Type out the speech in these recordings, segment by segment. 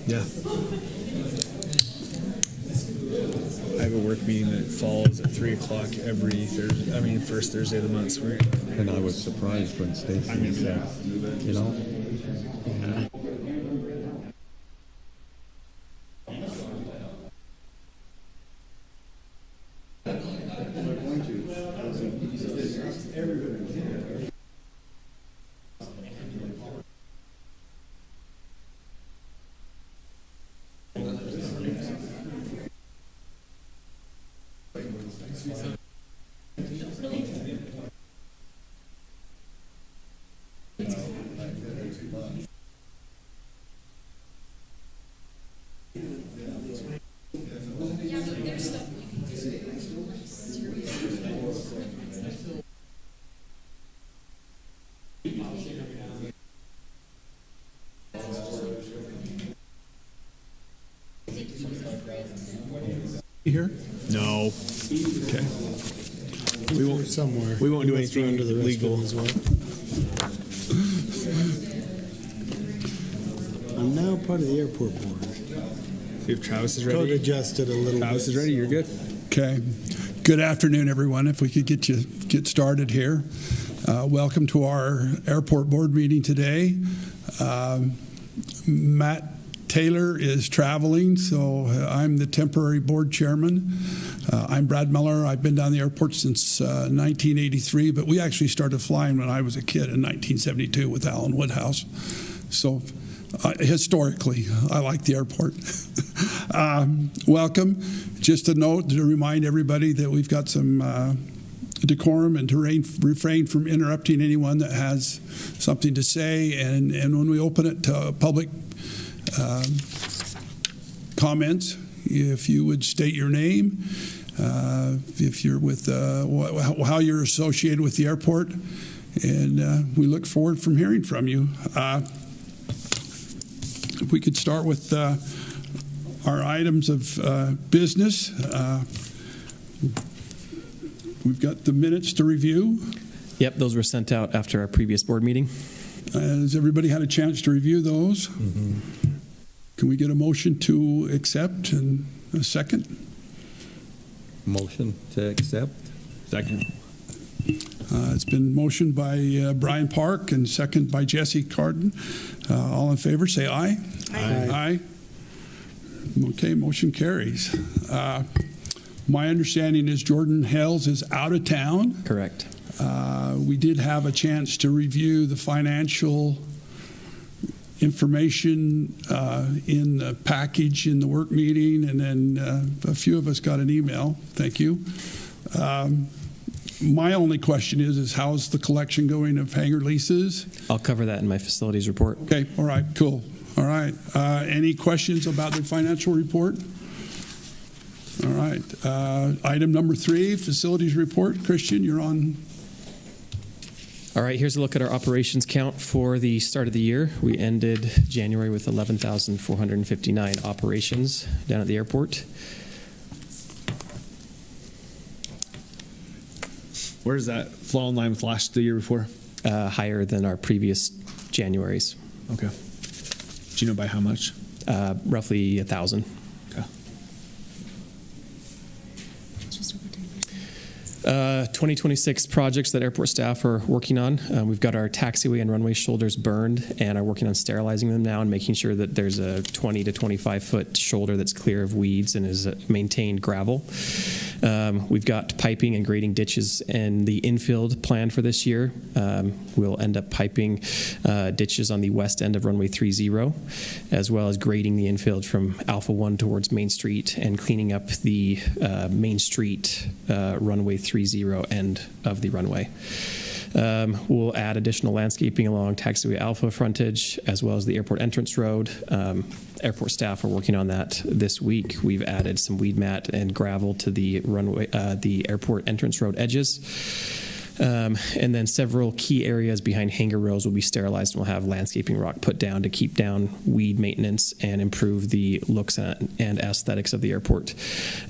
Yeah. I have a work meeting that falls at 3 o'clock every Thursday. I mean, first Thursday of the month. So and I was surprised when Stacy said, you know. Yeah. Here? no. Okay. We won't somewhere. We won't do anything under the legal as well. I'm now part of the airport board. See if Travis is Code ready. adjusted a little Travis bit. is ready. You're good. Okay. Good afternoon, everyone. If we could get started here. Welcome to our airport board meeting today. Matt Taylor is traveling, so I'm the temporary board chairman. I'm Brad Miller. I've been down the airport since 1983, but we actually started flying when I was a kid in 1972 with Alan Woodhouse. So historically, I like the airport. Welcome. Just a note to remind everybody that we've got some decorum and to refrain from interrupting anyone that has something to say. And when we open it to public comments, if you would state your name, if you're with how you're associated with the airport, and we look forward from hearing from you. If we could start with our items of business. We've got the minutes to review. Yep, those were sent out after our previous board meeting. Has everybody had a chance to review those? Mm-hmm. Can we get a motion to accept and a second? Motion to accept. Second. It's been motioned by Brian Park and second by Jesse Carden. All in favor, say aye. Aye. Aye. Okay, motion carries. My understanding is Jordan Hales is out of town. Correct. We did have a chance to review the financial information in the package in the work meeting, and then a few of us got an email. Thank you. My only question is how's the collection going of hangar leases? I'll cover that in my facilities report. Okay, all right, cool. All right. Any questions about the financial report? All right. Item number 3, facilities report. Christian, you're on. All right, here's a look at our operations count for the start of the year. We ended January with 11,459 operations down at the airport. Where does that fall in line with the year before? Higher than our previous Januaries. Okay. Do you know by how much? Roughly 1,000. Okay. 2026 projects that airport staff are working on. We've got our taxiway and runway shoulders burned and are working on sterilizing them now and making sure that there's a 20 to 25 foot shoulder that's clear of weeds and is maintained gravel. We've got piping and grading ditches in the infield planned for this year. We'll end up piping ditches on the west end of runway 30, as well as grading the infield from Alpha 1 towards Main Street and cleaning up the Main Street runway 30 end of the runway. We'll add additional landscaping along Taxiway Alpha frontage, as well as the airport entrance road. Airport staff are working on that this week. We've added some weed mat and gravel to the runway, the airport entrance road edges. And then several key areas behind hangar rows will be sterilized, and we'll have landscaping rock put down to keep down weed maintenance and improve the looks and aesthetics of the airport.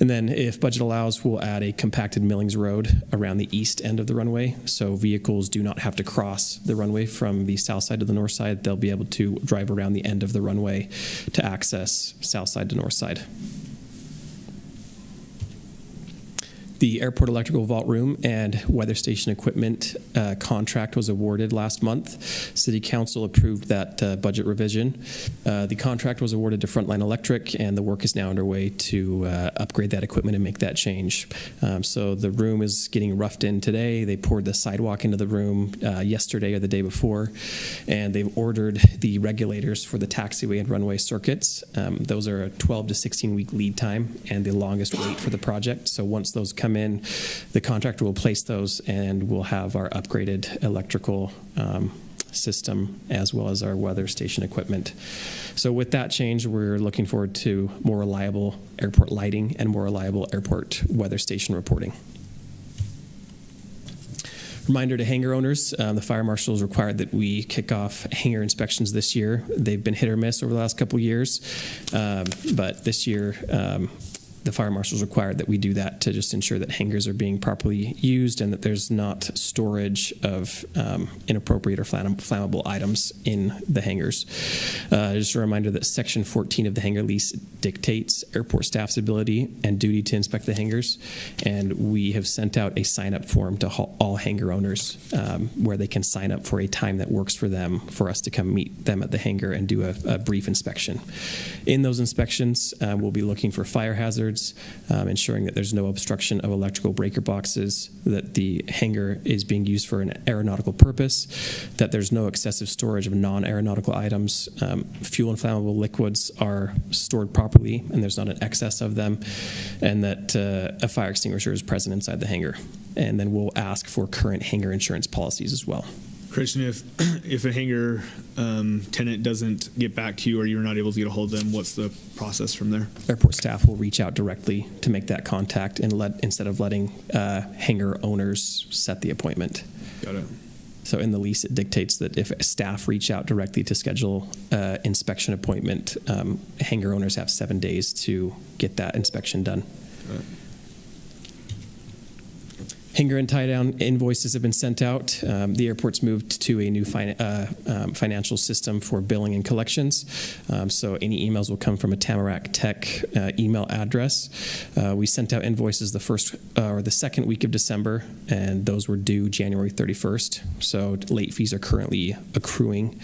And then if budget allows, we'll add a compacted millings road around the east end of the runway, so vehicles do not have to cross the runway from the south side to the north side. They'll be able to drive around the end of the runway to access south side to north side. The airport electrical vault room and weather station equipment contract was awarded last month. City Council approved that budget revision. The contract was awarded to Frontline Electric, and the work is now underway to upgrade that equipment and make that change. So the room is getting roughed in today. They poured the sidewalk into the room yesterday or the day before, and they've ordered the regulators for the taxiway and runway circuits. Those are a 12 to 16 week lead time and the longest wait for the project. So once those come in, the contractor will place those, and we'll have our upgraded electrical system as well as our weather station equipment. So with that change, we're looking forward to more reliable airport lighting and more reliable airport weather station reporting. Reminder to hangar owners, the fire marshal has required that we kick off hangar inspections this year. They've been hit or miss over the last couple of years, but this year the fire marshal's required that we do that to just ensure that hangars are being properly used and that there's not storage of inappropriate or flammable items in the hangars. Just a reminder that Section 14 of the hangar lease dictates airport staff's ability and duty to inspect the hangars, and we have sent out a sign-up form to all hangar owners where they can sign up for a time that works for them for us to come meet them at the hangar and do a brief inspection. In those inspections, we'll be looking for fire hazards, ensuring that there's no obstruction of electrical breaker boxes, that the hangar is being used for an aeronautical purpose, that there's no excessive storage of non-aeronautical items, fuel and flammable liquids are stored properly and there's not an excess of them, and that a fire extinguisher is present inside the hangar. And then we'll ask for current hangar insurance policies as well. Christian, if a hangar tenant doesn't get back to you or you're not able to get a hold of them, what's the process from there? Airport staff will reach out directly to make that contact and instead of letting hangar owners set the appointment. Got it. So in the lease, it dictates that if staff reach out directly to schedule inspection appointment, hangar owners have 7 days to get that inspection done. Got it. Hangar and tie-down invoices have been sent out. The airport's moved to a new financial system for billing and collections. So any emails will come from a Tamarack Tech email address. We sent out invoices the first or the second week of December, and those were due January 31st. So late fees are currently accruing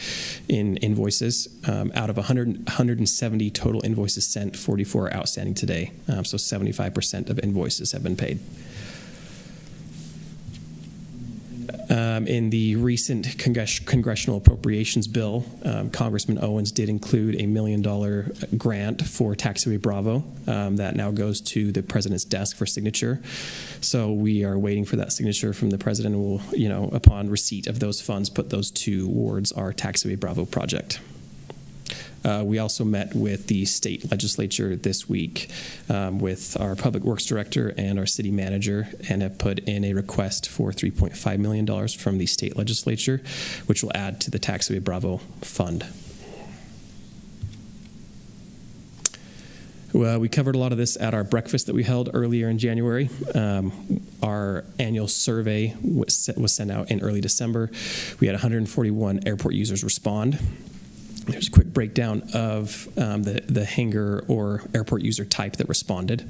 in invoices. Out of 170 total invoices sent, 44 are outstanding today. So 75% of invoices have been paid. In the recent congressional appropriations bill, Congressman Owens did include $1 million grant for Taxiway Bravo that now goes to the president's desk for signature. So we are waiting for that signature from the president, and we'll, upon receipt of those funds, put those towards our Taxiway Bravo project. We also met with the state legislature this week with our public works director and our city manager, and have put in a request for $3.5 million from the state legislature, which will add to the Taxiway Bravo fund. Well, we covered a lot of this at our breakfast that we held earlier in January. Our annual survey was sent out in early December. We had 141 airport users respond. There's a quick breakdown of the hangar or airport user type that responded.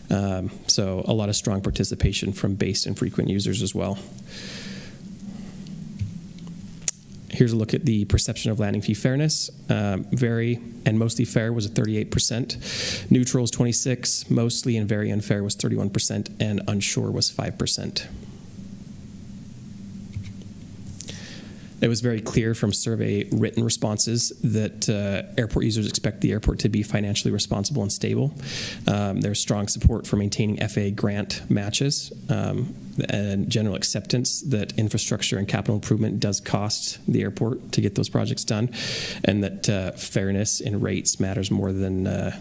So a lot of strong participation from base and frequent users as well. Here's a look at the perception of landing fee fairness. Very and mostly fair was at 38%. Neutral was 26%. Mostly and very unfair was 31%. And unsure was 5%. It was very clear from survey written responses that airport users expect the airport to be financially responsible and stable. There's strong support for maintaining FAA grant matches and general acceptance that infrastructure and capital improvement does cost the airport to get those projects done, and that fairness in rates matters more than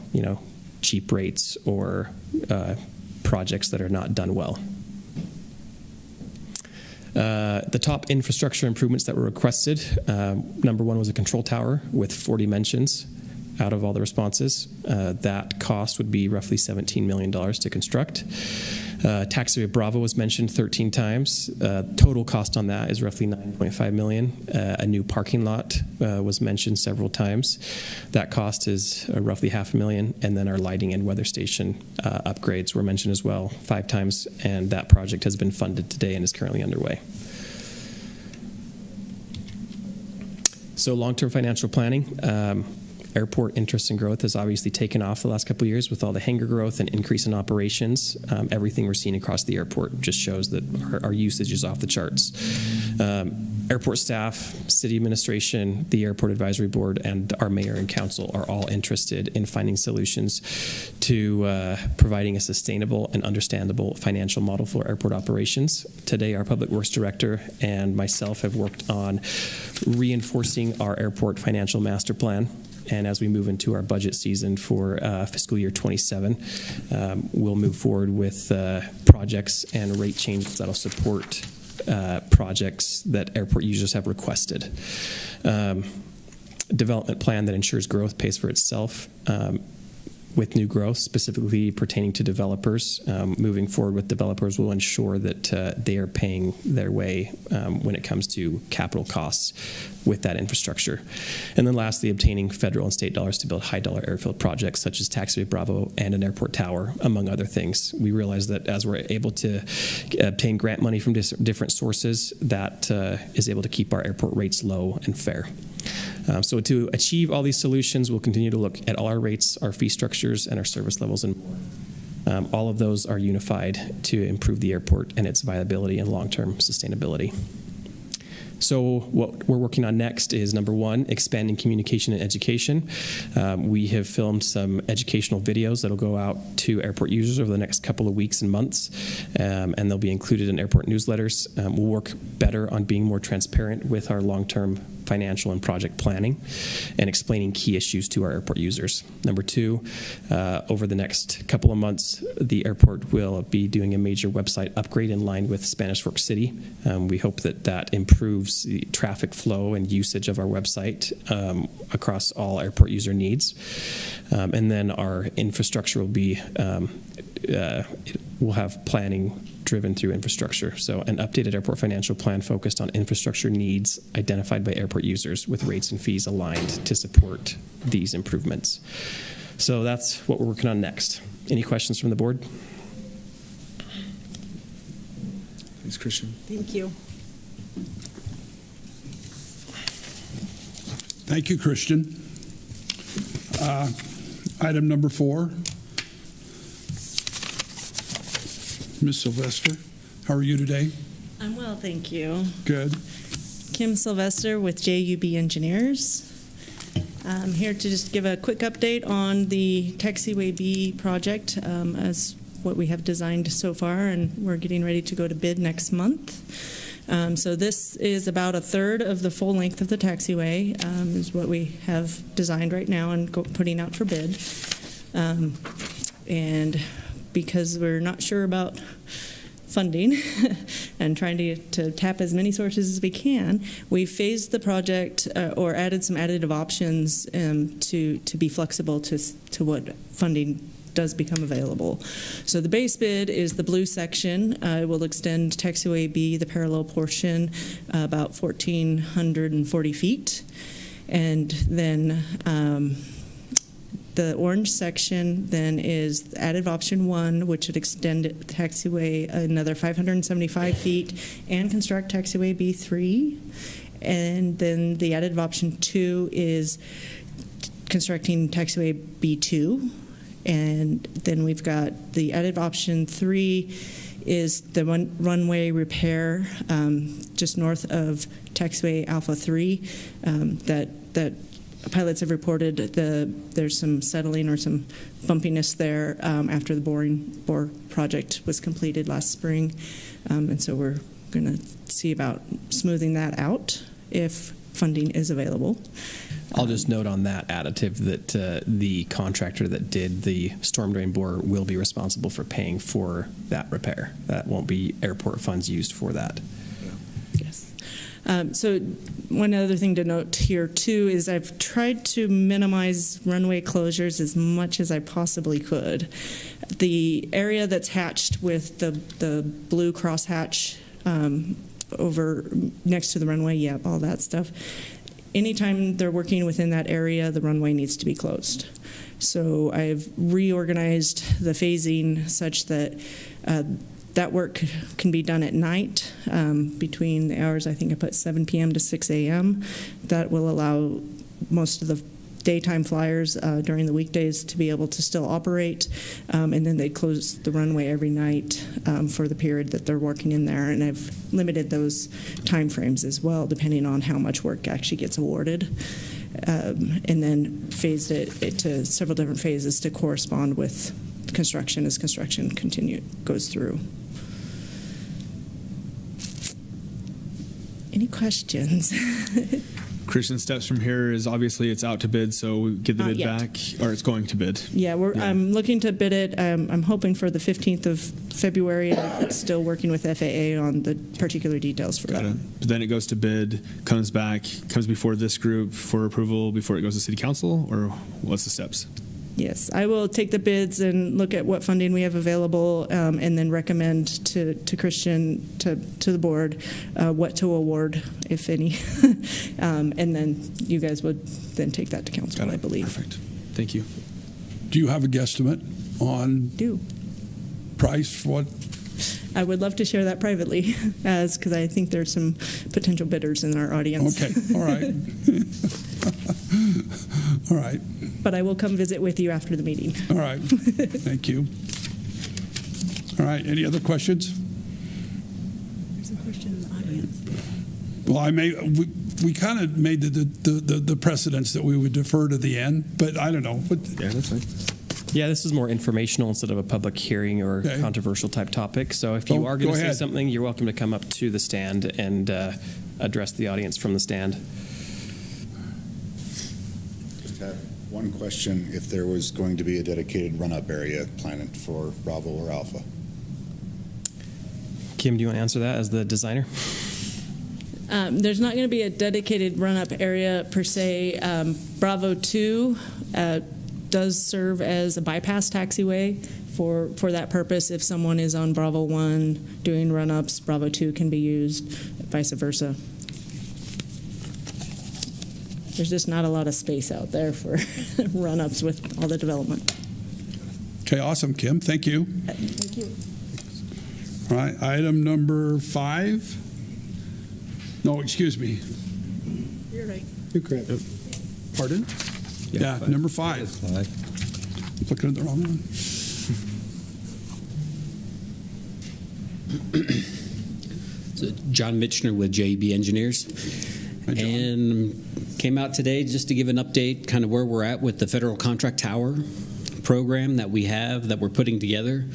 cheap rates or projects that are not done well. The top infrastructure improvements that were requested, number one was a control tower with 40 mentions out of all the responses. That cost would be roughly $17 million to construct. Taxiway Bravo was mentioned 13 times. Total cost on that is roughly $9.5 million. A new parking lot was mentioned several times. That cost is roughly $500,000. And then our lighting and weather station upgrades were mentioned as well 5 times. And that project has been funded today and is currently underway. So long-term financial planning. Airport interest and growth has obviously taken off the last couple of years with all the hangar growth and increase in operations. Everything we're seeing across the airport just shows that our usage is off the charts. Airport staff, city administration, the airport advisory board, and our mayor and council are all interested in finding solutions to providing a sustainable and understandable financial model for airport operations. Today, our public works director and myself have worked on reinforcing our airport financial master plan. And as we move into our budget season for fiscal year 27, we'll move forward with projects and rate changes that'll support projects that airport users have requested. Development plan that ensures growth pays for itself. With new growth, specifically pertaining to developers. Moving forward with developers will ensure that they are paying their way when it comes to capital costs with that infrastructure. And then lastly, obtaining federal and state dollars to build high-dollar airfield projects such as Taxiway Bravo and an airport tower, among other things. We realize that as we're able to obtain grant money from different sources, that is able to keep our airport rates low and fair. So to achieve all these solutions, we'll continue to look at all our rates, our fee structures, and our service levels, and all of those are unified to improve the airport and its viability and long-term sustainability. So what we're working on next is, number one, expanding communication and education. We have filmed some educational videos that'll go out to airport users over the next couple of weeks and months, and they'll be included in airport newsletters. We'll work better on being more transparent with our long-term financial and project planning and explaining key issues to our airport users. Number two, over the next couple of months, the airport will be doing a major website upgrade in line with Spanish Fork City. We hope that that improves the traffic flow and usage of our website across all airport user needs. And then our infrastructure will be, we'll have planning driven through infrastructure. So an updated airport financial plan focused on infrastructure needs identified by airport users with rates and fees aligned to support these improvements. So that's what we're working on next. Any questions from the board? Thanks, Christian. Thank you. Thank you, Christian. Item number 4. Ms. Sylvester, how are you today? I'm well, thank you. Good. Kim Sylvester with JUB Engineers. I'm here to just give a quick update on the Taxiway B project as what we have designed so far, and we're getting ready to go to bid next month. So this is about a third of the full length of the taxiway is what we have designed right now and putting out for bid. And because we're not sure about funding and trying to tap as many sources as we can, we've phased the project or added some additive options to be flexible to what funding does become available. So the base bid is the blue section. It will extend Taxiway B, the parallel portion, about 1,440 feet. And then the orange section then is additive option 1, which would extend Taxiway another 575 feet and construct Taxiway B3. And then the additive option 2 is constructing Taxiway B2. And then we've got the added option 3 is the runway repair just north of Taxiway Alpha 3 that pilots have reported there's some settling or some bumpiness there after the bore project was completed last spring. And so we're going to see about smoothing that out if funding is available. I'll just note on that additive that the contractor that did the storm drain bore will be responsible for paying for that repair. That won't be airport funds used for that. So one other thing to note here too is I've tried to minimize runway closures as much as I possibly could. The area that's hatched with the blue crosshatch over next to the runway, all that stuff. Anytime they're working within that area, the runway needs to be closed. So I've reorganized the phasing such that that work can be done at night between the hours, I think I put 7 p.m. to 6 a.m. That will allow most of the daytime flyers during the weekdays to be able to still operate, and then they close the runway every night for the period that they're working in there. And I've limited those time frames as well, depending on how much work actually gets awarded, and then phased it to several different phases to correspond with construction as construction goes through. Any questions? Christian, steps from here is obviously it's out to bid, so get the bid yet. back, or it's going to bid. Yeah, I'm looking to bid it. I'm hoping for the 15th of February. I'm still working with FAA on the particular details for Got that. it. But then it goes to bid, comes before this group for approval before it goes to City Council, or what's the steps? Yes, I will take the bids and look at what funding we have available, and then recommend to Christian, to the board, what to award, if any. And then you guys would then take that to council, Got it. I believe. Perfect. Thank you. Do you have a guesstimate on Do. price for what? I would love to share that privately, because I think there's some potential bidders in our audience. Okay, all right. All right, But I will come visit with you after the meeting. all right. Thank you. All right, any other questions? There's a question in the audience. Well, we kind of made the precedence that we would defer to the end, but I don't know. Yeah, that's fine. Yeah, this is more informational instead of a public hearing or Okay. controversial type topic. So if you Oh, are going go to say ahead. something, you're welcome to come up to the stand and address the audience from the stand. Just have one question, if there was going to be a dedicated run-up area planned for Bravo or Alpha. Kim, do you want to answer that as the designer? There's not going to be a dedicated run-up area per se. Bravo 2 does serve as a bypass taxiway for that purpose. If someone is on Bravo 1 doing run-ups, Bravo 2 can be used, vice versa. There's just not a lot of space out there for run-ups with all the development. Okay, awesome, Kim. Thank you. Thank you. All right, item number 5. No, excuse me. You're right. You're correct. Pardon? Yeah, number 5. Looking at the wrong one. So John Mitchner with JEB Engineers. Hi, John. And came out today just to give an update kind of where we're at with the Federal Contract Tower program that we have that we're putting together.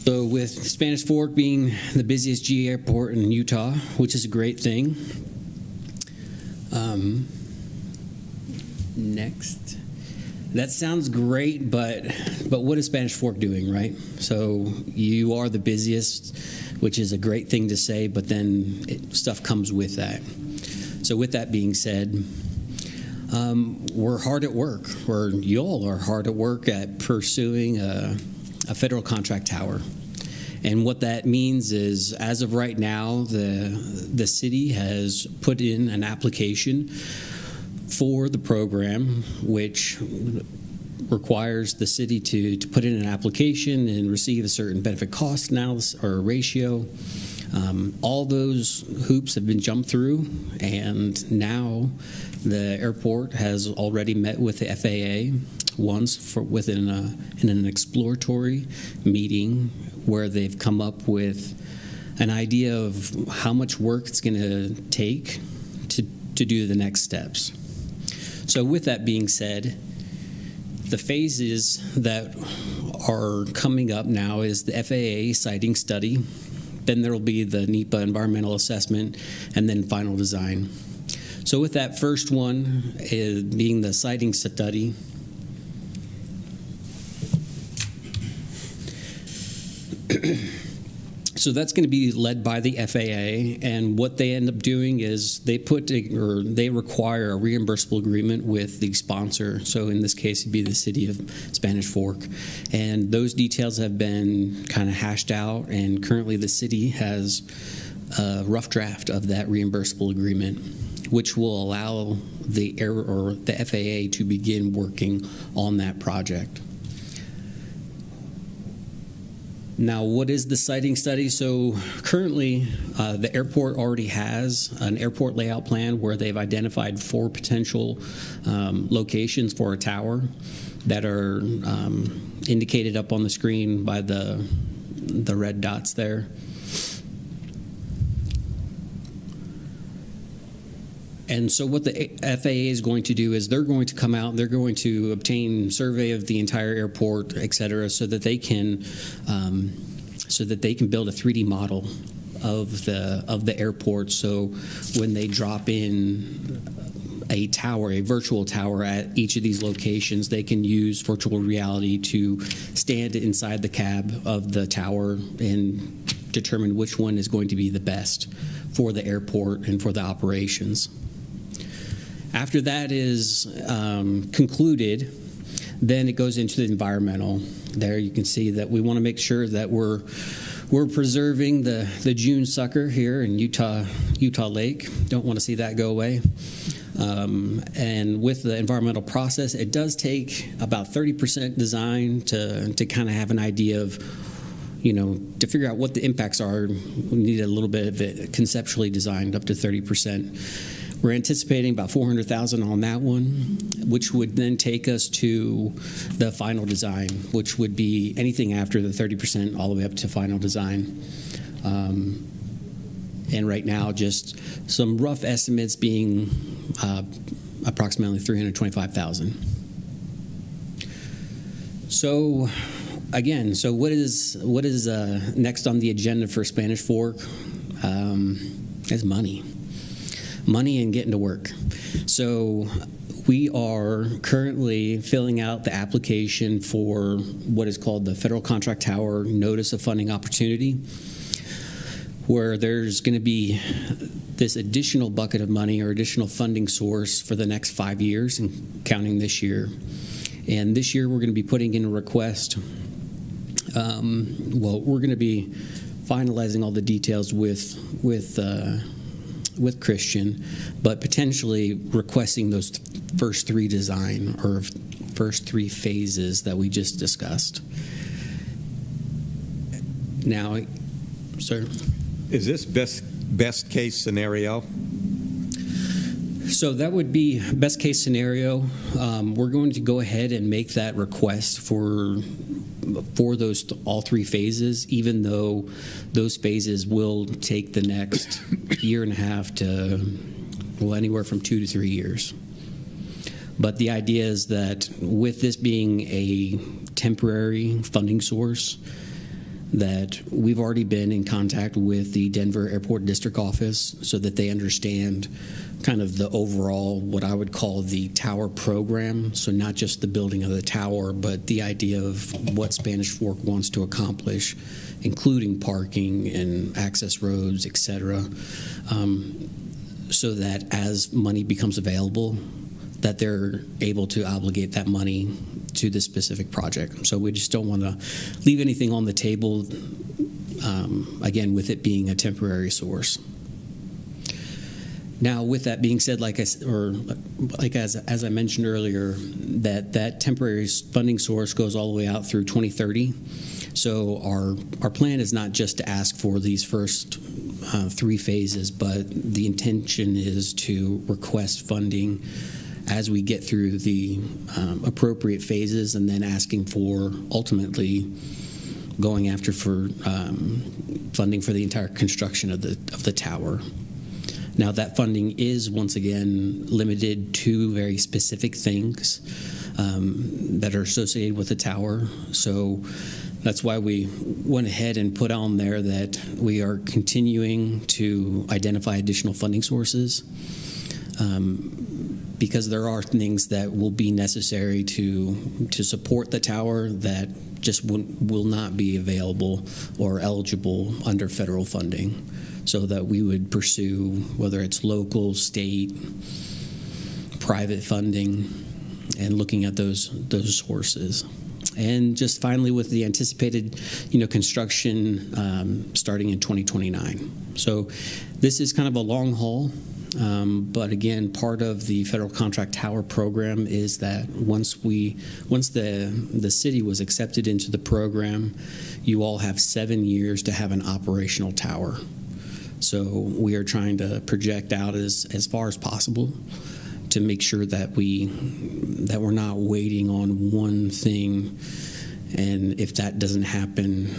So with Spanish Fork being the busiest GA airport in Utah, which is a great thing. Next. That sounds great, but what is Spanish Fork doing, right? So you are the busiest, which is a great thing to say, but then stuff comes with that. So with that being said, we're hard at work, or y'all are hard at work at pursuing a federal contract tower. And what that means is, as of right now, the city has put in an application for the program, which requires the city to put in an application and receive a certain benefit cost analysis or ratio. All those hoops have been jumped through, and now the airport has already met with the FAA once in an exploratory meeting where they've come up with an idea of how much work it's going to take to do the next steps. So with that being said, the phases that are coming up now is the FAA siting study, then there will be the NEPA environmental assessment, and then final design. So with that first one being the siting study, So that's going to be led by the FAA, and what they end up doing is they require a reimbursable agreement with the sponsor. So in this case, it'd be the city of Spanish Fork, and those details have been kind of hashed out. And currently, the city has a rough draft of that reimbursable agreement, which will allow the FAA to begin working on that project. Now, what is the siting study? So currently, the airport already has an airport layout plan where they've identified 4 potential locations for a tower that are indicated up on the screen by the red dots there. And so what the FAA is going to do is they're going to come out, they're going to obtain survey of the entire airport, et cetera, so that they can build a 3D model of the airport. So when they drop in a tower, a virtual tower at each of these locations, they can use virtual reality to stand inside the cab of the tower and determine which one is going to be the best for the airport and for the operations. After that is concluded, then it goes into the environmental. There you can see that we want to make sure that we're preserving the June sucker here in Utah Lake. Don't want to see that go away. And with the environmental process, it does take about 30% design to kind of have an idea of, to figure out what the impacts are. We need a little bit of it conceptually designed up to 30%. We're anticipating about $400,000 on that one, which would then take us to the final design, which would be anything after the 30% all the way up to final design. And right now, just some rough estimates being approximately $325,000. So again, what is next on the agenda for Spanish Fork? Is money and getting to work. So we are currently filling out the application for what is called the Federal Contract Tower Notice of Funding Opportunity, where there's going to be this additional bucket of money or additional funding source for the next 5 years, and counting this year. And this year we're going to be putting in a request. We're going to be finalizing all the details with Christian, but potentially requesting those first 3 design or first 3 phases that we just discussed. Now, sir? Is this best case scenario? So that would be best case scenario. We're going to go ahead and make that request for those all 3 phases, even though those phases will take the next year and a half to, anywhere from 2 to 3 years. But the idea is that with this being a temporary funding source, that we've already been in contact with the Denver Airport District Office so that they understand kind of the overall, what I would call the tower program. So not just the building of the tower, but the idea of what Spanish Fork wants to accomplish, including parking and access roads, et cetera, so that as money becomes available, that they're able to obligate that money to this specific project. So we just don't want to leave anything on the table, again, with it being a temporary source. Now, with that being said, as I mentioned earlier, that temporary funding source goes all the way out through 2030. So our plan is not just to ask for these first 3 phases, but the intention is to request funding as we get through the appropriate phases, and then asking for, ultimately, going after for funding for the entire construction of the tower. Now, that funding is, once again, limited to very specific things that are associated with the tower. So that's why we went ahead and put on there that we are continuing to identify additional funding sources, because there are things that will be necessary to support the tower that just will not be available or eligible under federal funding, so that we would pursue whether it's local, state, private funding, and looking at those sources. And just finally, with the anticipated, construction starting in 2029. So this is kind of a long haul. But again, part of the federal contract tower program is that once the city was accepted into the program, you all have 7 years to have an operational tower. So we are trying to project out as far as possible to make sure that we're not waiting on one thing, and if that doesn't happen,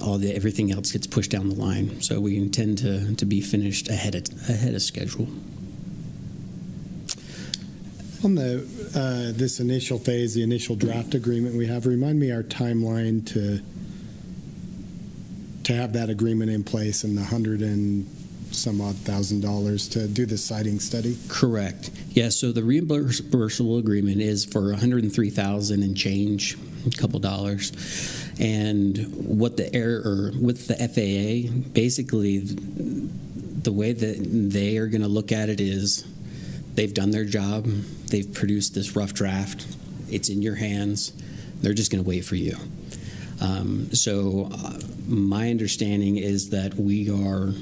everything else gets pushed down the line. So we intend to be finished ahead of schedule. On this initial phase, the initial draft agreement we have, remind me our timeline to have that agreement in place and the $100 and some odd $1,000 to do the siting study? Correct. Yeah. So the reimbursable agreement is for $103,000 and change, a couple dollars. And with the FAA, basically, the way that they are going to look at it is they've done their job. They've produced this rough draft. It's in your hands. They're just going to wait for you. So my understanding is that we are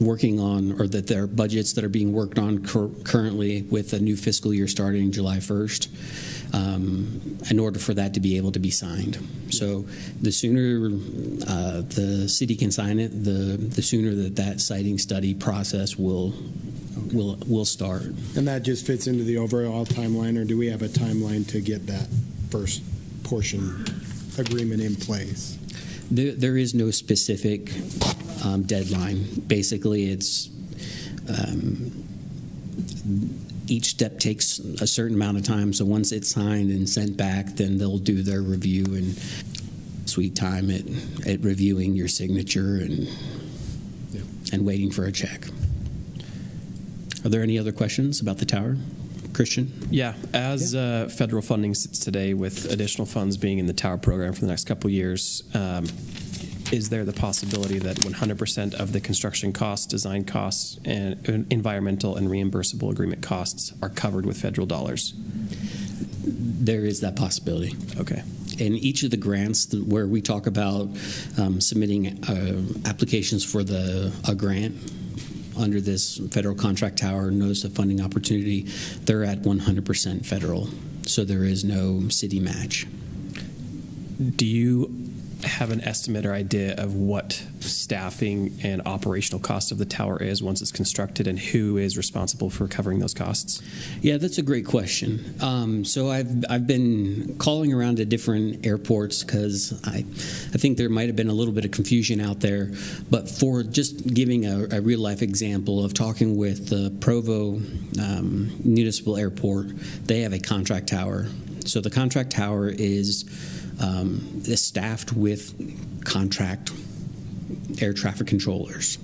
working on, or that there are budgets that are being worked on currently with a new fiscal year starting July 1st in order for that to be able to be signed. So the sooner the city can sign it, the sooner that siting study process will start. And that just fits into the overall timeline, or do we have a timeline to get that first portion agreement in place? There is no specific deadline. Basically, it's each step takes a certain amount of time. So once it's signed and sent back, then they'll do their review and sweet time at reviewing your signature and waiting for a check. Are there any other questions about the tower? Christian? Yeah, as federal funding sits today, with additional funds being in the tower program for the next couple of years, is there the possibility that 100% of the construction costs, design costs, and environmental and reimbursable agreement costs are covered with federal dollars? There is that possibility. Okay. In each of the grants where we talk about submitting applications for a grant under this federal contract tower notice of funding opportunity, they're at 100% federal, so there is no city match. Do you have an estimate or idea of what staffing and operational cost of the tower is once it's constructed, and who is responsible for covering those costs? Yeah, that's a great question. So I've been calling around to different airports because I think there might have been a little bit of confusion out there. But for just giving a real life example of talking with the Provo Municipal Airport, they have a contract tower. So the contract tower is staffed with contract air traffic controllers.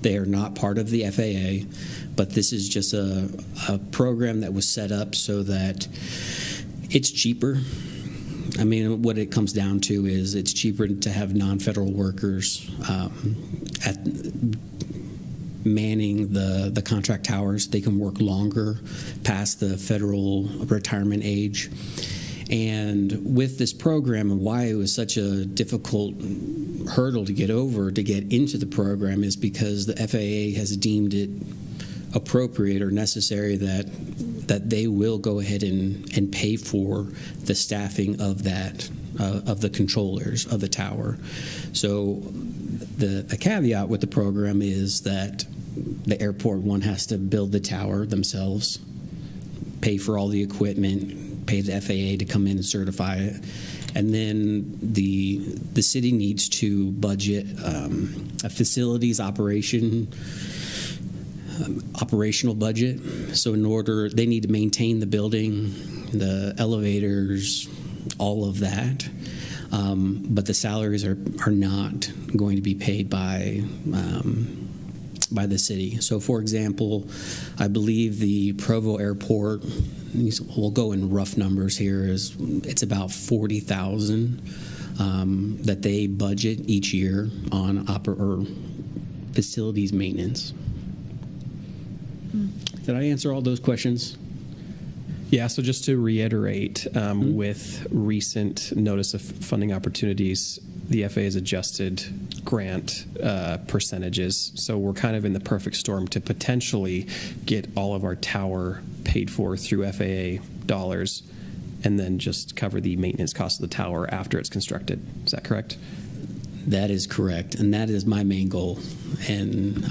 They are not part of the FAA, but this is just a program that was set up so that it's cheaper. I mean, what it comes down to is it's cheaper to have non-federal workers manning the contract towers. They can work longer past the federal retirement age. And with this program, and why it was such a difficult hurdle to get over to get into the program, is because the FAA has deemed it appropriate or necessary that they will go ahead and pay for the staffing of that of the controllers of the tower. So the caveat with the program is that the airport, one, has to build the tower themselves, pay for all the equipment, pay the FAA to come in and certify it, and then the city needs to budget a facilities operational budget. So they need to maintain the building, the elevators, all of that. But the salaries are not going to be paid by by the city. So, for example, I believe the Provo Airport, we'll go in rough numbers here, it's about 40,000 that they budget each year on facilities maintenance. Did I answer all those questions? Yeah, so just to reiterate, with recent notice of funding opportunities, the FAA has adjusted grant percentages. So we're kind of in the perfect storm to potentially get all of our tower paid for through FAA dollars and then just cover the maintenance cost of the tower after it's constructed. Is that correct? That is correct, and that is my main goal. And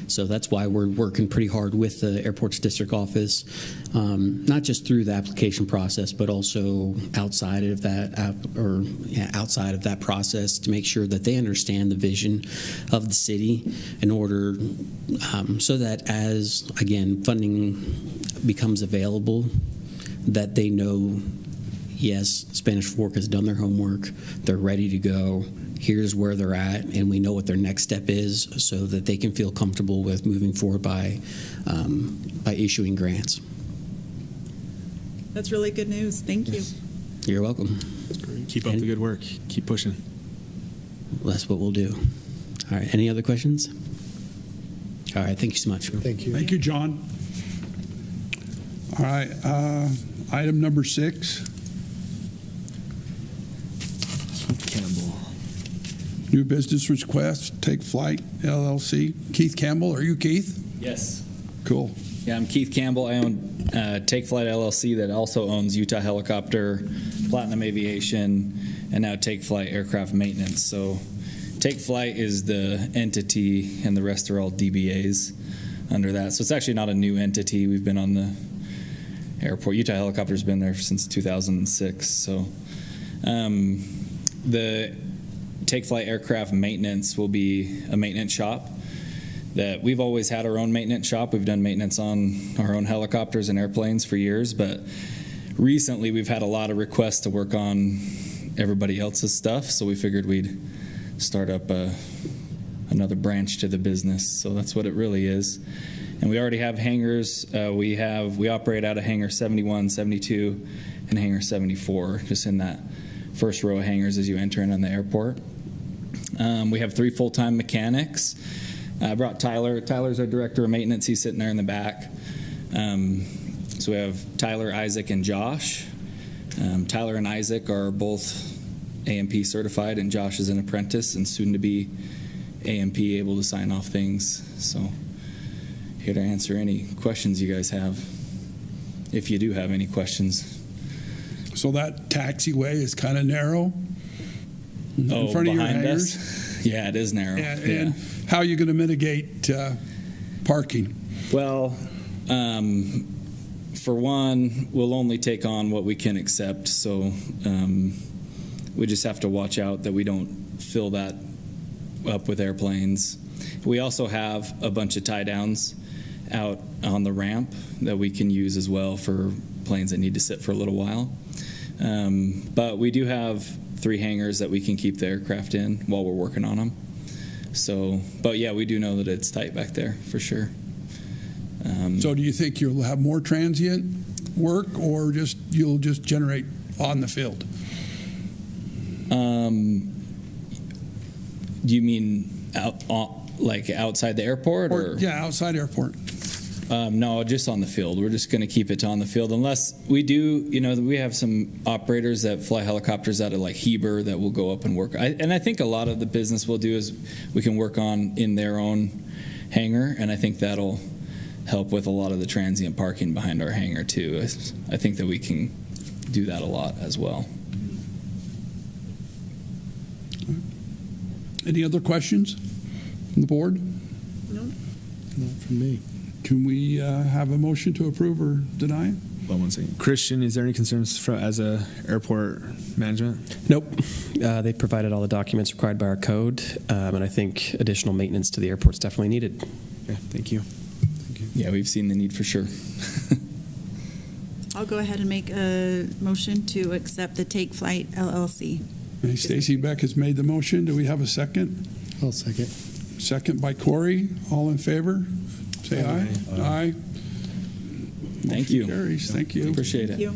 so that's why we're working pretty hard with the Airports District Office, not just through the application process, but also outside of that, outside of that process, to make sure that they understand the vision of the city in order so that as, again, funding becomes available, that they know, yes, Spanish Fork has done their homework, they're ready to go, here's where they're at, and we know what their next step is so that they can feel comfortable with moving forward by issuing grants. That's really good news. Thank you. You're welcome. Keep up the good work. Keep pushing. That's what we'll do. All right, any other questions? All right, thank you so much. Thank you. Thank you, John. All right, item number 6. Campbell. New business request, Take Flight LLC. Keith Campbell, are you Keith? Yes. Cool. Yeah, I'm Keith Campbell. I own Take Flight LLC that also owns Utah Helicopter, Platinum Aviation, and now Take Flight Aircraft Maintenance. So Take Flight is the entity and the rest are all DBAs under that. So it's actually not a new entity. We've been on the airport. Utah Helicopter's been there since 2006. So the Take Flight Aircraft Maintenance will be a maintenance shop that we've always had our own maintenance shop. We've done maintenance on our own helicopters and airplanes for years, but recently we've had a lot of requests to work on everybody else's stuff, so we figured we'd start up another branch to the business. So that's what it really is. And we already have hangars. We operate out of hangar 71, 72, and hangar 74, just in that first row of hangars as you enter in on the airport. We have 3 full-time mechanics. I brought Tyler. Tyler's our director of maintenance. He's sitting there in the back. So we have Tyler, Isaac, and Josh. Tyler and Isaac are both AMP certified, and Josh is an apprentice and soon to be AMP, able to sign off things. So here to answer any questions you guys have, if you do have any questions. So that taxiway is kind of narrow in front of your hangars? Us? Yeah, it is narrow. And how are you going to mitigate parking? Well, for one, we'll only take on what we can accept. So we just have to watch out that we don't fill that up with airplanes. We also have a bunch of tie downs out on the ramp that we can use as well for planes that need to sit for a little while. But we do have 3 hangars that we can keep the aircraft in while we're working on them. So, but yeah, we do know that it's tight back there for sure. So do you think you'll have more transient work, or you'll just generate on the field? Do you mean like outside the airport? Or? Yeah, outside airport. No, just on the field. We're just going to keep it on the field unless we do, we have some operators that fly helicopters out of like Heber that will go up and work. And I think a lot of the business we'll do is we can work on in their own hangar, and I think that'll help with a lot of the transient parking behind our hangar too. I think that we can do that a lot as well. Any other questions from the board? No. Not from me. Can we have a motion to approve or deny? Hold on one second. Christian, is there any concerns as a airport management? Nope. They provided all the documents required by our code, and I think additional maintenance to the airport's definitely needed. Okay, thank you. Yeah, we've seen the need for sure. I'll go ahead and make a motion to accept the Take Flight LLC. Stacy Beck has made the motion. Do we have a second? I'll second. Second by Corey. All in favor? Say aye. Aye. Thank Motion you. Carries. Thank you. Appreciate it. You.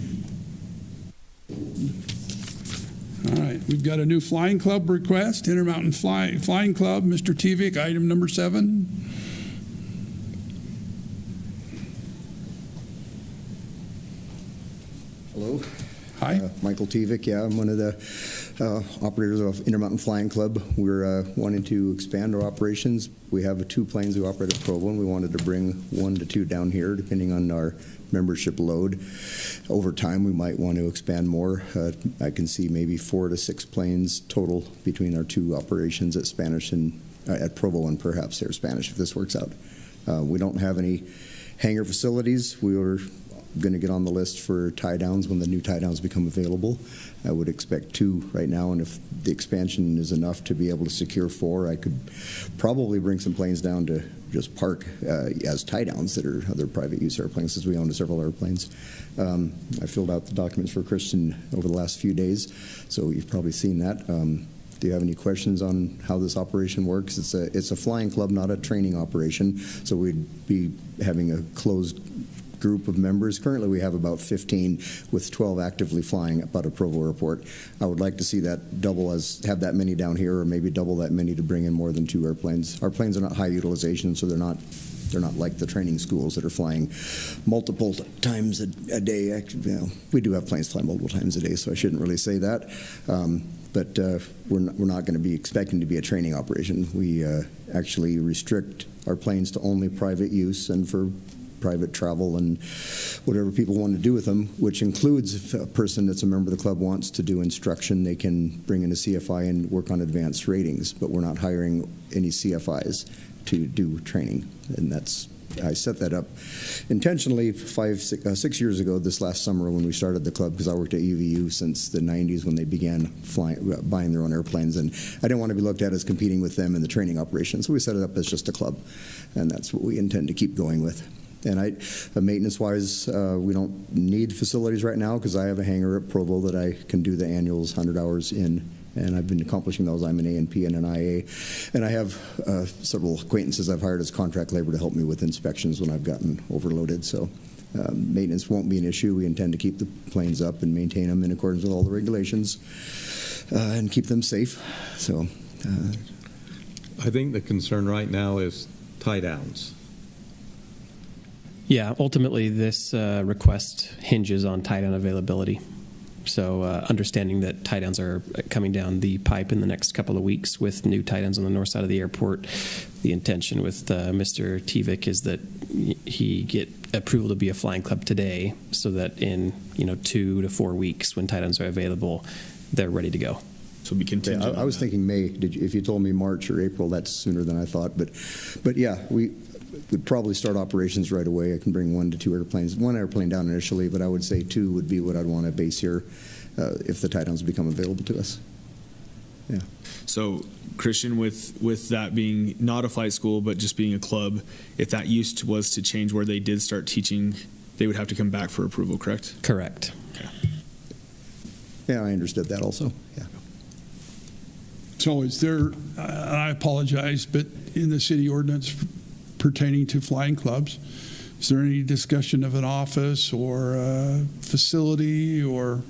All right, we've got a new flying club request, Intermountain Flying Club. Mr. Tevick, item number 7. Hello. Hi. Michael Tevick, yeah, I'm one of the operators of Intermountain Flying Club. We're wanting to expand our operations. We have 2 planes we operate at Provo, and we wanted to bring 1 to 2 down here, depending on our membership load. Over time, we might want to expand more. I can see maybe 4 to 6 planes total between our 2 operations at Spanish and at Provo and perhaps Air Spanish, if this works out. We don't have any hangar facilities. We were going to get on the list for tie downs when the new tie downs become available. I would expect 2 right now, and if the expansion is enough to be able to secure 4, I could probably bring some planes down to just park as tie downs that are other private use airplanes, since we own several airplanes. I filled out the documents for Christian over the last few days, so you've probably seen that. Do you have any questions on how this operation works? It's a flying club, not a training operation, so we'd be having a closed group of members. Currently, we have about 15 with 12 actively flying out of Provo Airport. I would like to see that double, have that many down here, or maybe double that many to bring in more than 2 airplanes. Our planes are not high utilization, so they're not like the training schools that are flying multiple times a day. Actually, we do have planes fly multiple times a day, so I shouldn't really say that. But we're not going to be expecting to be a training operation. We actually restrict our planes to only private use and for private travel and whatever people want to do with them, which includes if a person that's a member of the club wants to do instruction, they can bring in a CFI and work on advanced ratings, but we're not hiring any CFIs to do training. And I set that up intentionally 6 years ago, this last summer when we started the club, because I worked at UVU since the 90s when they began buying their own airplanes, and I didn't want to be looked at as competing with them in the training operation, so we set it up as just a club, and that's what we intend to keep going with. And maintenance-wise, we don't need facilities right now because I have a hangar at Provo that I can do the annuals 100 hours in, and I've been accomplishing those. I'm an A&P and an IA, and I have several acquaintances I've hired as contract labor to help me with inspections when I've gotten overloaded. So maintenance won't be an issue. We intend to keep the planes up and maintain them in accordance with all the regulations and keep them safe. So I think the concern right now is tie downs. Yeah, ultimately, this request hinges on tie-down availability. So understanding that tie-downs are coming down the pipe in the next couple of weeks with new tie-downs on the north side of the airport, the intention with Mr. Tevick is that he get approval to be a flying club today so that in 2 to 4 weeks when tie-downs are available, they're ready to go. So be contingent. I was thinking May. If you told me March or April, that's sooner than I thought. But yeah, we would probably start operations right away. I can bring 1 to 2 airplanes, 1 airplane down initially, but I would say 2 would be what I'd want to base here if the tie downs become available to us. Yeah. So, Christian, with that being not a flight school but just being a club, if that was to change where they did start teaching, they would have to come back for approval, correct? Correct. Okay. Yeah, I understood that also. Yeah. So is there, I apologize, but in the city ordinance pertaining to flying clubs, is there any discussion of an office or a facility or?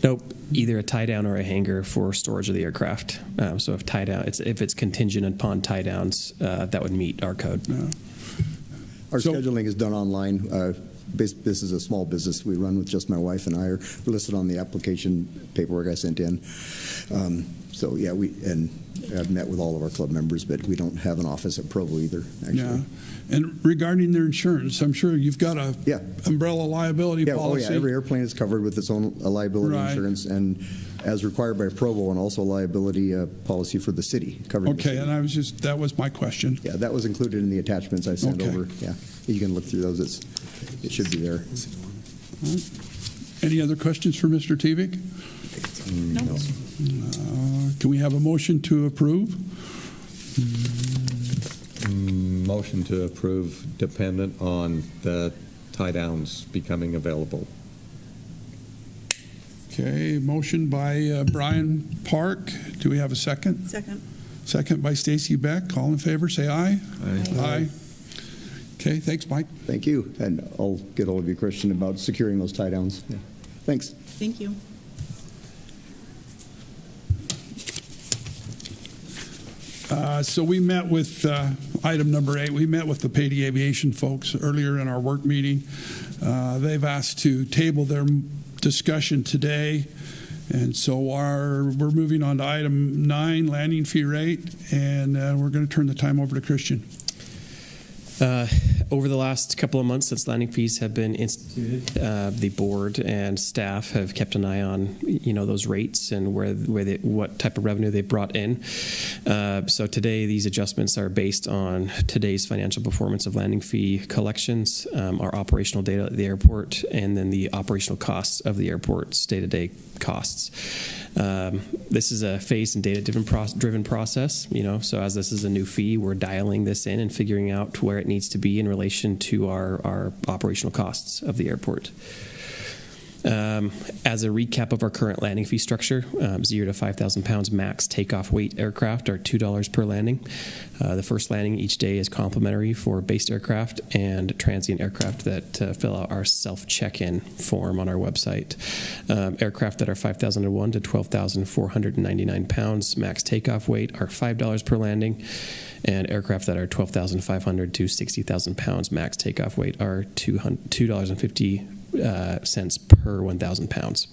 Nope, either a tie-down or a hangar for storage of the aircraft. So if tie-down, if it's contingent upon tie-downs, that would meet our code. No. Our scheduling is done online. This is a small business we run with just my wife and I. We're listed on the application paperwork I sent in. So yeah, I've met with all of our club members, but we don't have an office at Provo either, actually. Yeah. And regarding their insurance, I'm sure you've got a umbrella liability policy. Oh yeah, every airplane is covered with its own liability insurance, and as required by Provo, and also a liability policy for the city. Okay, and that was my question. Yeah, that was included in the attachments I sent over. Yeah, you can look through those. It should be there. Any other questions for Mr. Tevick? No. Can we have a motion to approve? Motion to approve dependent on the tie downs becoming available. Okay, motion by Brian Park. Do we have a second? Second. Second by Stacy Beck. All in favor, say aye. Aye. Aye. Okay, thanks, Mike. Thank you. And I'll get hold of you, Christian, about securing those tie downs. Yeah. Thanks. Thank you. So we met with item number 8. We met with the Pady Aviation folks earlier in our work meeting. They've asked to table their discussion today, and so we're moving on to item 9, landing fee rate, and we're going to turn the time over to Christian. Over the last couple of months since landing fees have been instituted, the board and staff have kept an eye on, those rates and what type of revenue they brought in. So today, these adjustments are based on today's financial performance of landing fee collections, our operational data at the airport, and then the operational costs of the airport's day-to-day costs. This is a phased and data-driven process, so as this is a new fee, we're dialing this in and figuring out where it needs to be in relation to our operational costs of the airport. As a recap of our current landing fee structure, 0 to 5,000 pounds max takeoff weight aircraft are $2 per landing. The first landing each day is complimentary for based aircraft and transient aircraft that fill out our self-check-in form on our website. Aircraft that are 5,001 to 12,499 pounds max takeoff weight are $5 per landing, and aircraft that are 12,500 to 60,000 pounds max takeoff weight are $2.50 cents per 1,000 pounds.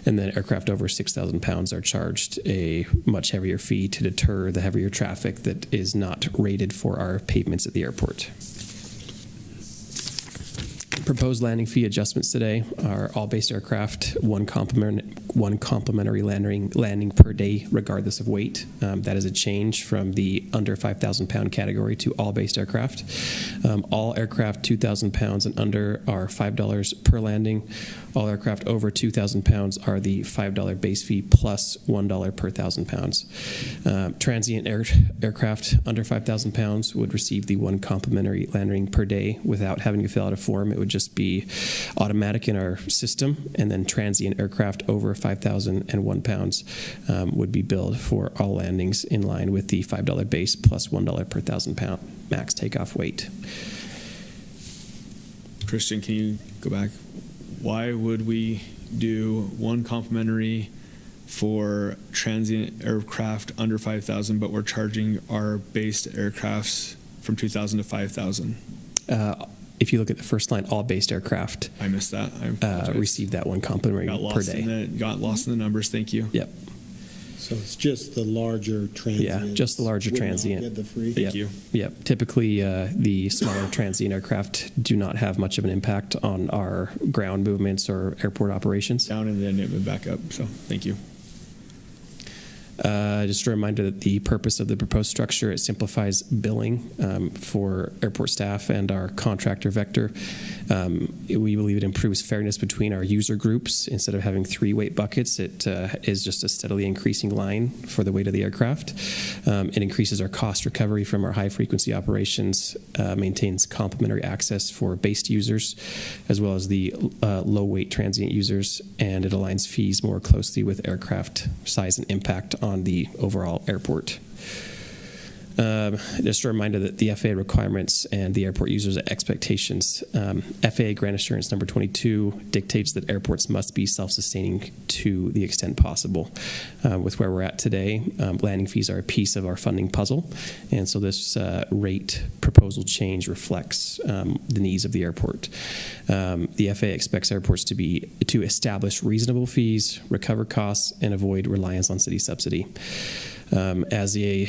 And then aircraft over 6,000 pounds are charged a much heavier fee to deter the heavier traffic that is not rated for our pavements at the airport. Proposed landing fee adjustments today are all based aircraft, one complimentary landing per day, regardless of weight. That is a change from the under 5,000 pound category to all based aircraft. All aircraft 2,000 pounds and under are $5 per landing. All aircraft over 2,000 pounds are the $5 base fee plus $1 per 1,000 pounds. Transient aircraft under 5,000 pounds would receive the one complimentary landing per day without having to fill out a form. It would just be automatic in our system, and then transient aircraft over 5,001 pounds would be billed for all landings in line with the $5 base plus $1 per 1,000 pound max takeoff weight. Christian, can you go back? Why would we do one complimentary for transient aircraft under 5,000, but we're charging our based aircrafts from 2,000 to 5,000? If you look at the first line, all based aircraft. I missed that. Received that one complimentary per day. Got lost in the numbers. Thank you. Yep. So it's just the larger transient. Yeah, just the larger transient. Get the free. Thank you. Yep. Typically, the smaller transient aircraft do not have much of an impact on our ground movements or airport operations. Down and then it went back up. So thank you. Just a reminder that the purpose of the proposed structure, it simplifies billing for airport staff and our contractor Vector. We believe it improves fairness between our user groups. Instead of having 3 weight buckets, it is just a steadily increasing line for the weight of the aircraft. It increases our cost recovery from our high-frequency operations, maintains complimentary access for based users, as well as the low-weight transient users, and it aligns fees more closely with aircraft size and impact on the overall airport. Just a reminder that the FAA requirements and the airport users' expectations. FAA Grant Assurance number 22 dictates that airports must be self-sustaining to the extent possible. With where we're at today, landing fees are a piece of our funding puzzle, and so this rate proposal change reflects the needs of the airport. The FAA expects airports to establish reasonable fees, recover costs, and avoid reliance on city subsidy. As a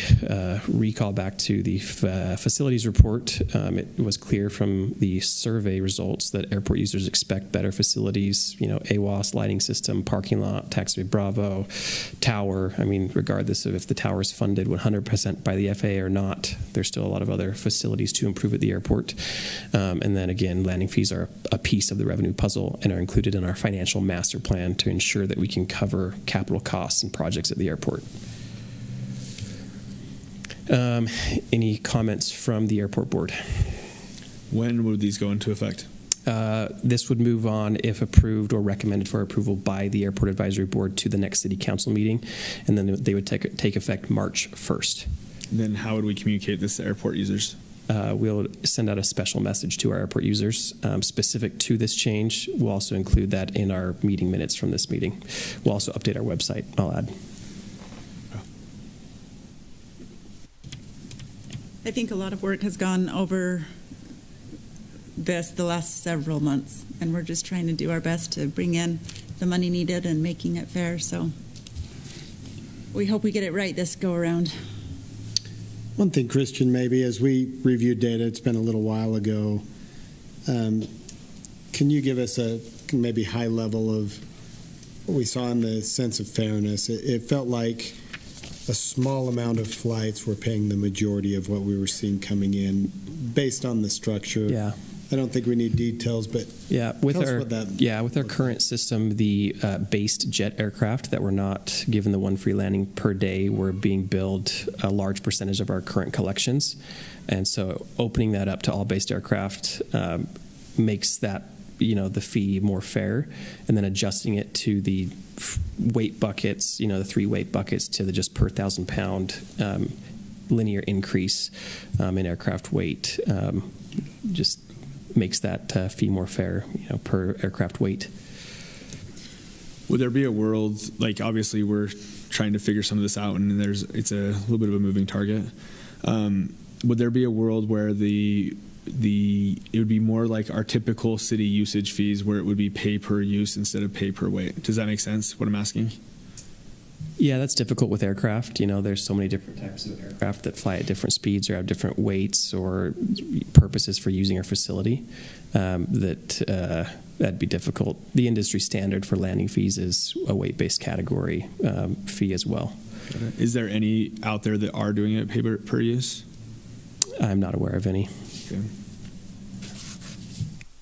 recall back to the facilities report, it was clear from the survey results that airport users expect better facilities, AWAS, lighting system, parking lot, taxiway Bravo, tower. I mean, regardless of if the tower is funded 100% by the FAA or not, there's still a lot of other facilities to improve at the airport. And then again, landing fees are a piece of the revenue puzzle and are included in our financial master plan to ensure that we can cover capital costs and projects at the airport. Any comments from the airport board? When would these go into effect? This would move on, if approved or recommended for approval by the Airport Advisory Board, to the next City Council meeting, and then they would take effect March 1st. Then how would we communicate this to airport users? We'll send out a special message to our airport users specific to this change. We'll also include that in our meeting minutes from this meeting. We'll also update our website, I'll add. I think a lot of work has gone over this the last several months, and we're just trying to do our best to bring in the money needed and making it fair. So we hope we get it right this go around. One thing, Christian, maybe as we reviewed data, it's been a little while ago. Can you give us a maybe high level of what we saw in the sense of fairness? It felt like a small amount of flights were paying the majority of what we were seeing coming in based on the structure. Yeah. I don't think we need details, but with tell us our what that with our current system, the based jet aircraft that were not given the one free landing per day were being billed a large percentage of our current collections, and so opening that up to all based aircraft makes that the fee more fair, and then adjusting it to the weight buckets, the 3 weight buckets, to the just per 1,000 pound linear increase in aircraft weight just makes that fee more fair, per aircraft weight. Would there be a world, like obviously we're trying to figure some of this out and it's a little bit of a moving target. Would there be a world where it would be more like our typical city usage fees, where it would be pay per use instead of pay per weight? Does that make sense, what I'm asking? Yeah, that's difficult with aircraft. There's so many different types of aircraft that fly at different speeds or have different weights or purposes for using our facility. That'd be difficult. The industry standard for landing fees is a weight-based category fee as well. Is there any out there that are doing it pay per use? I'm not aware of any. Okay.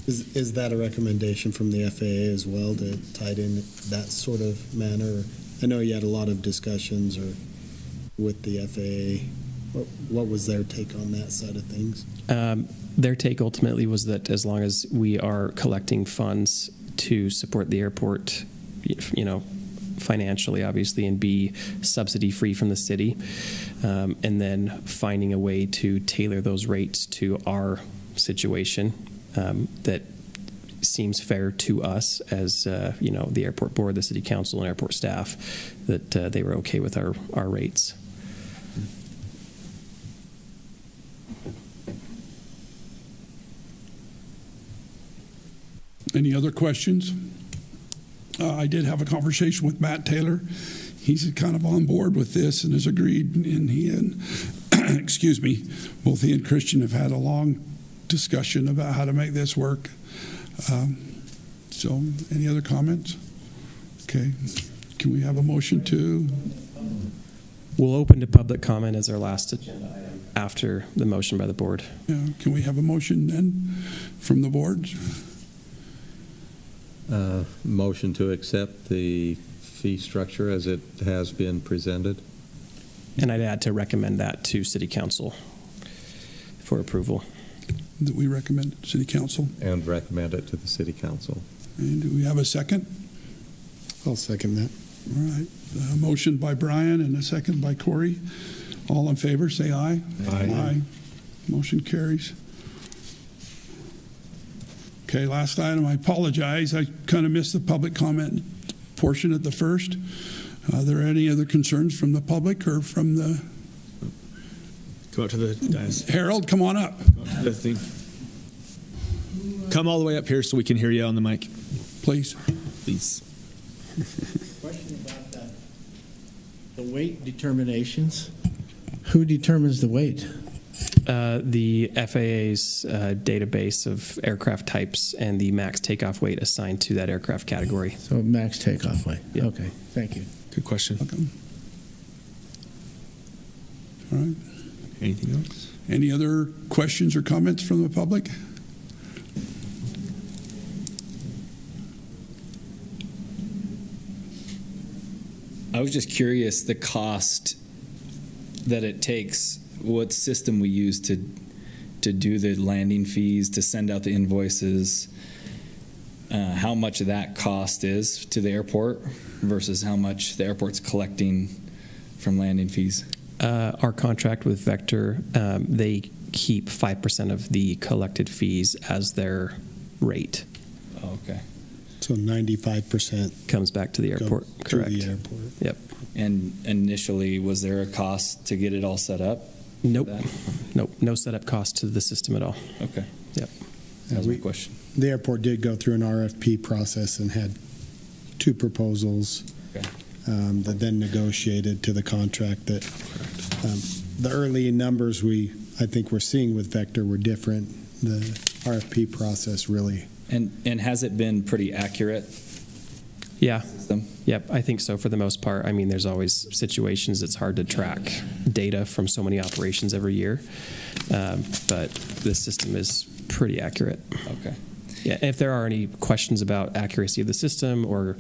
Is that a recommendation from the FAA as well, to tie it in that sort of manner? I know you had a lot of discussions with the FAA. What was their take on that side of things? Their take ultimately was that as long as we are collecting funds to support the airport, financially, obviously, and be subsidy-free from the city, and then finding a way to tailor those rates to our situation that seems fair to us as the airport board, the city council, and airport staff, that they were okay with our rates. Any other questions? I did have a conversation with Matt Taylor. He's kind of on board with this and has agreed, and he and excuse me, both he and Christian have had a long discussion about how to make this work. So any other comments? Okay. Can we have a motion to? We'll open to public comment as our last agenda item after the motion by the board. Yeah. Can we have a motion then from the board? Motion to accept the fee structure as it has been presented. And I'd add to recommend that to City Council for approval. That we recommend City Council. And recommend it to the City Council. And do we have a second? I'll second that. All right. A motion by Brian and a second by Corey. All in favor, say aye. Aye. Motion carries. Okay, last item. I apologize. I kind of missed the public comment portion at the first. Are there any other concerns from the public or from the? Come up to the dais. Harold, come on up. Come all the way up here so we can hear you on the mic. Please. Please. Question about that. The weight determinations. Who determines the weight? The FAA's database of aircraft types and the max takeoff weight assigned to that aircraft category. So max takeoff weight. Yep. Okay, thank you. Good question. Welcome. All right. Anything else? Any other questions or comments from the public? I was just curious the cost that it takes, what system we use to do the landing fees, to send out the invoices. how much that cost is to the airport versus how much the airport's collecting from landing fees? Our contract with Vector, they keep 5% of the collected fees as their rate. Oh, okay. So 95% comes back to the airport. to Correct. the airport. Yep. And initially, was there a cost to get it all set up? Nope. That? Nope. No setup cost to the system at all. Okay. Yep. That was my question. The airport did go through an RFP process and had 2 proposals Okay. that then negotiated to the contract. That the early numbers I think we're seeing with Vector were different. The RFP process really. And has it been pretty accurate? Yeah. System? Yep. I think so for the most part. I mean, there's always situations it's hard to track data from so many operations every year, but the system is pretty accurate. Okay. Yeah, if there are any questions about accuracy of the system or,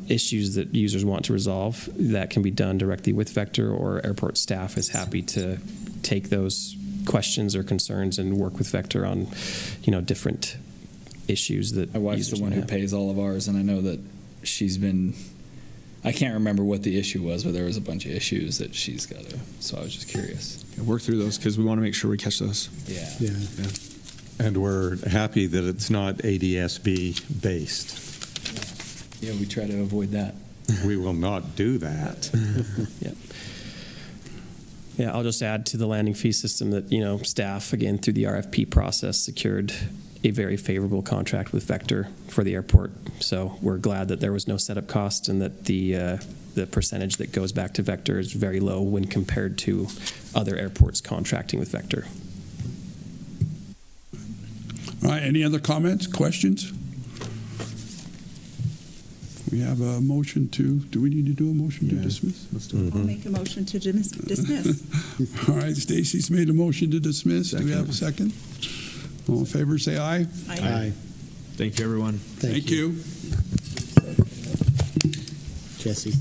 issues that users want to resolve, that can be done directly with Vector, or airport staff is happy to take those questions or concerns and work with Vector on, different issues that My wife's the users one may who have. pays all of ours, and I know that she's been. I can't remember what the issue was, but there was a bunch of issues that she's got to. So I was just curious. Yeah, work through those because we want to make sure we catch those. Yeah. Yeah. And we're happy that it's not ADSB based. Yeah, we try to avoid that. We will not do that. Yep. Yeah, I'll just add to the landing fee system that, staff, again, through the RFP process, secured a very favorable contract with Vector for the airport. So we're glad that there was no setup cost and that the percentage that goes back to Vector is very low when compared to other airports contracting with Vector. All right, any other comments, questions? We have a motion do we need to do a motion to dismiss? Let's do it. I'll make a motion to dismiss. All right, Stacy's made a motion to dismiss. Do we have a second? All in favor, say aye. Aye. Thank you, everyone. Thank you. Jesse.